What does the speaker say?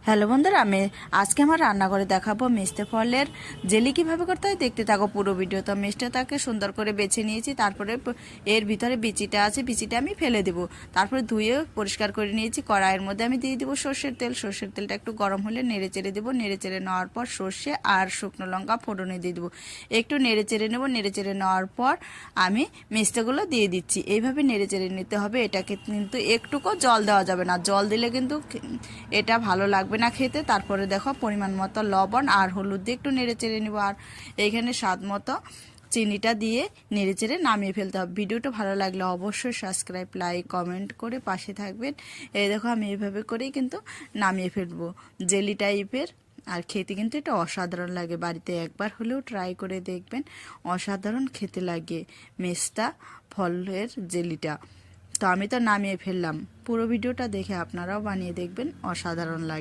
Hello বন্ধুরা, আমি আজকে আমার রান্না করে দেখাবো মিষ্টি ফলের জেলি কিভাবে করতে হয়। দেখতে থাকো পুরো ভিডিও। তো মিষ্টিটাকে সুন্দর করে বেছে নিয়েছি, তারপরে এর ভিতরে বিচিটা আছে, বিচিটা আমি ফেলে দেবো। তারপরে ধুয়ে পরিষ্কার করে নিয়েছি। কড়াইয়ের মধ্যে আমি দিয়ে দেবো সর্ষের তেল। সর্ষের তেলটা একটু গরম হলে নেড়ে চেড়ে দেবো। নেড়ে চেড়ে নেওয়ার পর সর্ষে আর শুকনো লঙ্কা ফোড়নে দিয়ে দেবো। একটু নেড়ে চেড়ে নেবো। নেড়ে চেড়ে নেওয়ার পর আমি মিষ্টিগুলো দিয়ে দিচ্ছি। এইভাবে নেড়ে চেড়ে নিতে হবে। এটাকে কিন্তু একটুকু জল দেওয়া যাবে না, জল দিলে কিন্তু এটা ভালো লাগবে না খেতে। তারপরে দেখো পরিমাণ মতো লবণ আর হলুদ দিয়ে একটু নেড়ে চেড়ে নেবো। আর এইখানে স্বাদ মতো চিনিটা দিয়ে নেড়ে চেড়ে নামিয়ে ফেলতে হবে। ভিডিওটা ভালো লাগলে অবশ্যই সাবস্ক্রাইব, লাইক, কমেন্ট করে পাশে থাকবেন। এই দেখো আমি এইভাবে করেই কিন্তু নামিয়ে ফেলবো, জেলি টাইপের। আর খেতে কিন্তু এটা অসাধারণ লাগে। বাড়িতে একবার হলেও ট্রাই করে দেখবেন, অসাধারণ খেতে লাগে মেস্তা ফলের জেলিটা। তো আমি তো নামিয়ে ফেললাম। পুরো ভিডিওটা দেখে আপনারাও বানিয়ে দেখবেন, অসাধারণ লাগে।